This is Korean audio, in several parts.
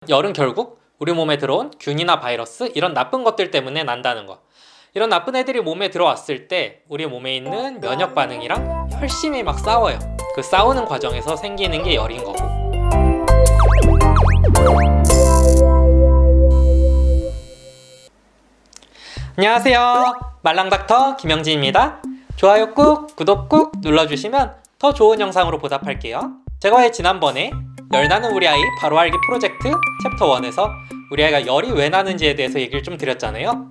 열은 결국 우리 몸에 들어온 균이나 바이러스 이런 나쁜 것들 때문에 난다는 거. 이런 나쁜 애들이 몸에 들어왔을 때 우리 몸에 있는 면역 반응이랑 열심히 막 싸워요. 그 싸우는 과정에서 생기는 게 열인 거고. 안녕하세요. 말랑닥터 김영진입니다. 좋아요 꾹, 구독 꾹 눌러주시면 더 좋은 영상으로 보답할게요. 제가 지난번에 열 나는 우리 아이 바로 알기 프로젝트 챕터 1에서 우리 아이가 열이 왜 나는지에 대해서 얘기를 좀 드렸잖아요.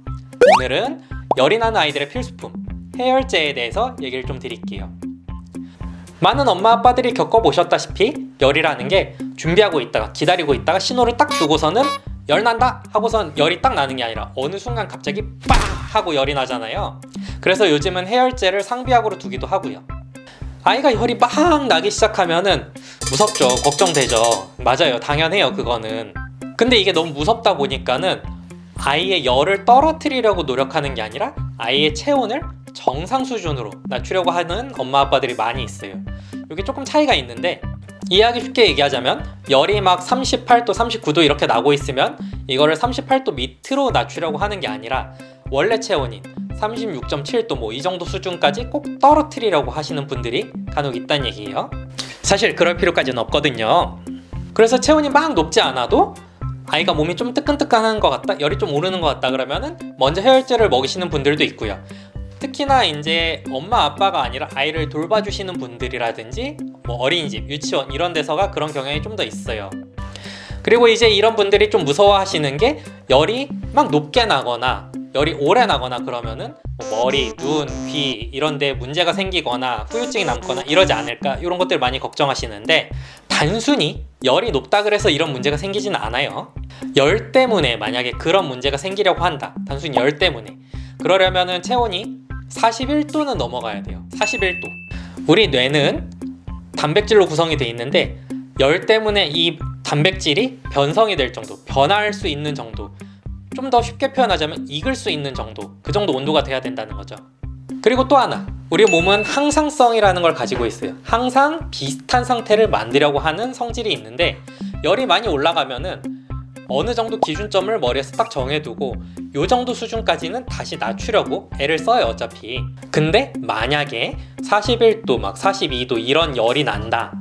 오늘은 열이 나는 아이들의 필수품 해열제에 대해서 얘기를 좀 드릴게요. 많은 엄마 아빠들이 겪어보셨다시피 열이라는 게 준비하고 있다가 기다리고 있다가 신호를 딱 주고서는 열 난다 하고선 열이 딱 나는 게 아니라 어느 순간 갑자기 빡 하고 열이 나잖아요. 그래서 요즘은 해열제를 상비약으로 두기도 하고요. 아이가 열이 막 나기 시작하면은 무섭죠. 걱정되죠. 맞아요. 당연해요. 그거는. 근데 이게 너무 무섭다 보니까는 아이의 열을 떨어뜨리려고 노력하는 게 아니라 아이의 체온을 정상 수준으로 낮추려고 하는 엄마 아빠들이 많이 있어요. 이게 조금 차이가 있는데 이해하기 쉽게 얘기하자면 열이 막 38도, 39도 이렇게 나고 있으면 이거를 38도 밑으로 낮추려고 하는 게 아니라 원래 체온인 36.7도 뭐 이 정도 수준까지 꼭 떨어뜨리려고 하시는 분들이 간혹 있다는 얘기예요. 사실 그럴 필요까지는 없거든요. 그래서 체온이 막 높지 않아도 아이가 몸이 좀 뜨끈뜨끈한 것 같다, 열이 좀 오르는 것 같다 그러면은 먼저 해열제를 먹이시는 분들도 있고요. 특히나 이제 엄마 아빠가 아니라 아이를 돌봐주시는 분들이라든지 뭐 어린이집, 유치원 이런 데서가 그런 경향이 좀 더 있어요. 그리고 이제 이런 분들이 좀 무서워하시는 게 열이 막 높게 나거나 열이 오래 나거나 그러면은 뭐 머리, 눈, 귀 이런 데 문제가 생기거나 후유증이 남거나 이러지 않을까 이런 것들 많이 걱정하시는데 단순히 열이 높다 그래서 이런 문제가 생기지는 않아요. 열 때문에 만약에 그런 문제가 생기려고 한다. 단순히 열 때문에. 그러려면은 체온이 41도는 넘어가야 돼요. 41도. 우리 뇌는 단백질로 구성이 돼 있는데 열 때문에 이 단백질이 변성이 될 정도, 변할 수 있는 정도, 좀 더 쉽게 표현하자면 익을 수 있는 정도, 그 정도 온도가 돼야 된다는 거죠. 그리고 또 하나, 우리 몸은 항상성이라는 걸 가지고 있어요. 항상 비슷한 상태를 만들려고 하는 성질이 있는데 열이 많이 올라가면은 어느 정도 기준점을 머리에서 딱 정해두고 요 정도 수준까지는 다시 낮추려고 애를 써요, 어차피. 근데 만약에 41도, 막 42도 이런 열이 난다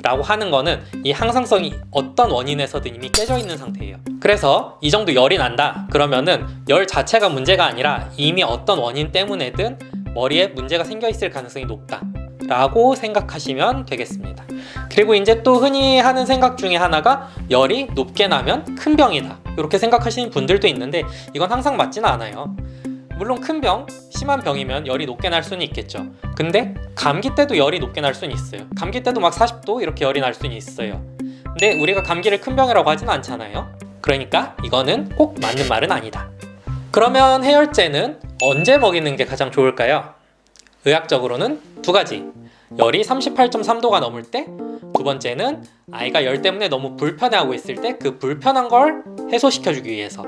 라고 하는 거는 이 항상성이 어떤 원인에서든 이미 깨져 있는 상태예요. 그래서 이 정도 열이 난다 그러면은 열 자체가 문제가 아니라 이미 어떤 원인 때문에든 머리에 문제가 생겨 있을 가능성이 높다 라고 생각하시면 되겠습니다. 그리고 이제 또 흔히 하는 생각 중에 하나가 열이 높게 나면 큰 병이다 이렇게 생각하시는 분들도 있는데 이건 항상 맞지는 않아요. 물론 큰 병, 심한 병이면 열이 높게 날 수는 있겠죠. 근데 감기 때도 열이 높게 날 수는 있어요. 감기 때도 막 40도 이렇게 열이 날 수는 있어요. 근데 우리가 감기를 큰 병이라고 하진 않잖아요. 그러니까 이거는 꼭 맞는 말은 아니다. 그러면 해열제는 언제 먹이는 게 가장 좋을까요? 의학적으로는 두 가지. 열이 38.3도가 넘을 때, 두 번째는 아이가 열 때문에 너무 불편해하고 있을 때 그 불편한 걸 해소시켜주기 위해서.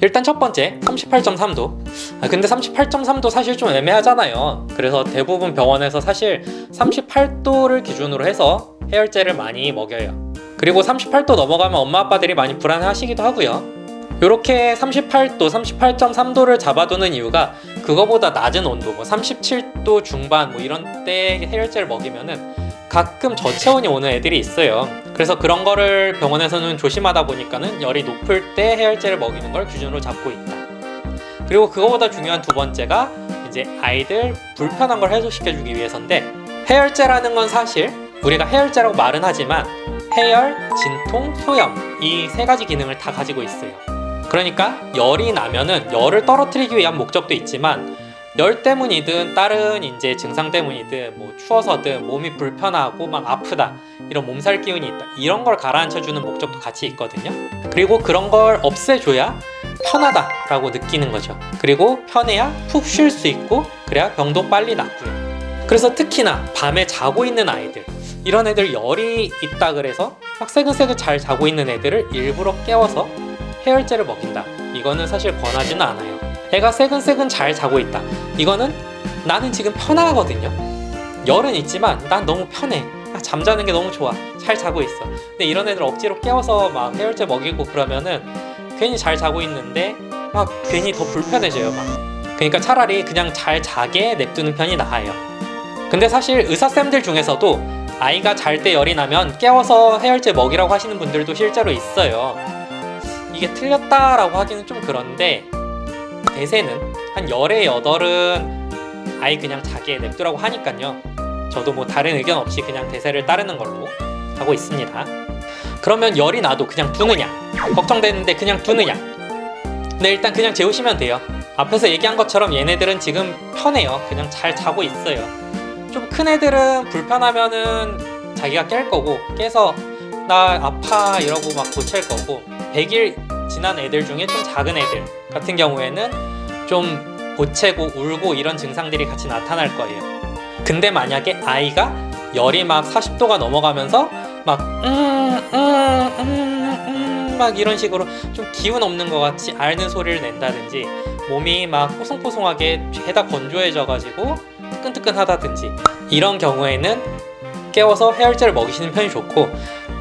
일단 첫 번째 38.3도. 근데 38.3도 사실 좀 애매하잖아요. 그래서 대부분 병원에서 사실 38도를 기준으로 해서 해열제를 많이 먹여요. 그리고 38도 넘어가면 엄마 아빠들이 많이 불안해하시기도 하고요. 이렇게 38도, 38.3도를 잡아두는 이유가 그거보다 낮은 온도, 뭐 37도 중반 뭐 이런 때 해열제를 먹이면은 가끔 저체온이 오는 애들이 있어요. 그래서 그런 거를 병원에서는 조심하다 보니까는 열이 높을 때 해열제를 먹이는 걸 기준으로 잡고 있다. 그리고 그거보다 중요한 두 번째가 이제 아이들 불편한 걸 해소시켜주기 위해서인데 해열제라는 건 사실 우리가 해열제라고 말은 하지만 해열, 진통, 소염 이 세 가지 기능을 다 가지고 있어요. 그러니까 열이 나면은 열을 떨어뜨리기 위한 목적도 있지만 열 때문이든 다른 이제 증상 때문이든 뭐 추워서든 몸이 불편하고 막 아프다 이런 몸살 기운이 있다 이런 걸 가라앉혀주는 목적도 같이 있거든요. 그리고 그런 걸 없애줘야 편하다라고 느끼는 거죠. 그리고 편해야 푹 쉴 수 있고 그래야 병도 빨리 낫고요. 그래서 특히나 밤에 자고 있는 아이들 이런 애들 열이 있다 그래서 막 새근새근 잘 자고 있는 애들을 일부러 깨워서 해열제를 먹인다. 이거는 사실 권하지는 않아요. 애가 새근새근 잘 자고 있다. 이거는 나는 지금 편하거든요. 열은 있지만 난 너무 편해. 잠자는 게 너무 좋아, 잘 자고 있어. 근데 이런 애들 억지로 깨워서 막 해열제 먹이고 그러면은 괜히 잘 자고 있는데 막 괜히 더 불편해져요 막. 그러니까 차라리 그냥 잘 자게 냅두는 편이 나아요. 근데 사실 의사쌤들 중에서도 아이가 잘 때 열이 나면 깨워서 해열제 먹이라고 하시는 분들도 실제로 있어요. 이게 틀렸다라고 하기는 좀 그런데 대세는 한 열의 8은 아이 그냥 자게 냅두라고 하니까요. 저도 뭐 다른 의견 없이 그냥 대세를 따르는 걸로 하고 있습니다. 그러면 열이 나도 그냥 두느냐, 걱정되는데 그냥 두느냐. 네, 일단 그냥 재우시면 돼요. 앞에서 얘기한 것처럼 얘네들은 지금 편해요. 그냥 잘 자고 있어요. 좀 큰 애들은 불편하면은 자기가 깰 거고, 깨서 나 아파 이러고 막 고칠 거고, 100일 지난 애들 중에 좀 작은 애들 같은 경우에는 좀 보채고 울고 이런 증상들이 같이 나타날 거예요. 근데 만약에 아이가 열이 막 40도가 넘어가면서 막 이런 식으로 좀 기운 없는 것 같이 앓는 소리를 낸다든지, 몸이 막 뽀송뽀송하게 죄다 건조해져가지고 뜨끈뜨끈하다든지, 이런 경우에는 깨워서 해열제를 먹이시는 편이 좋고,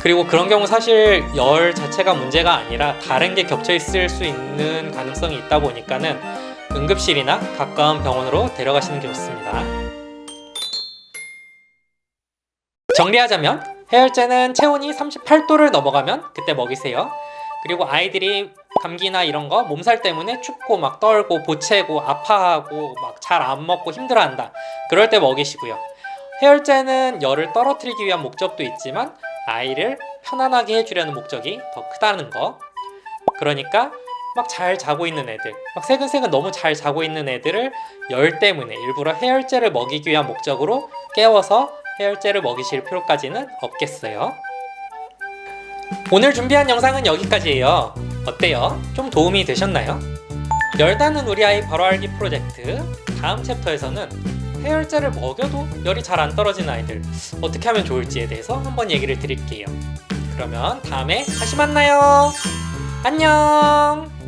그리고 그런 경우 사실 열 자체가 문제가 아니라 다른 게 겹쳐 있을 수 있는 가능성이 있다 보니까는 응급실이나 가까운 병원으로 데려가시는 게 좋습니다. 정리하자면 해열제는 체온이 38도를 넘어가면 그때 먹이세요. 그리고 아이들이 감기나 이런 거 몸살 때문에 춥고 막 떨고 보채고 아파하고 막 잘 안 먹고 힘들어한다, 그럴 때 먹이시고요. 해열제는 열을 떨어뜨리기 위한 목적도 있지만 아이를 편안하게 해주려는 목적이 더 크다는 거. 그러니까 막 잘 자고 있는 애들, 막 새근새근 너무 잘 자고 있는 애들을 열 때문에 일부러 해열제를 먹이기 위한 목적으로 깨워서 해열제를 먹이실 필요까지는 없겠어요. 오늘 준비한 영상은 여기까지예요. 어때요? 좀 도움이 되셨나요? 열 나는 우리 아이 바로 알기 프로젝트 다음 챕터에서는 해열제를 먹여도 열이 잘 안 떨어지는 아이들 어떻게 하면 좋을지에 대해서 한번 얘기를 드릴게요. 그러면 다음에 다시 만나요. 안녕.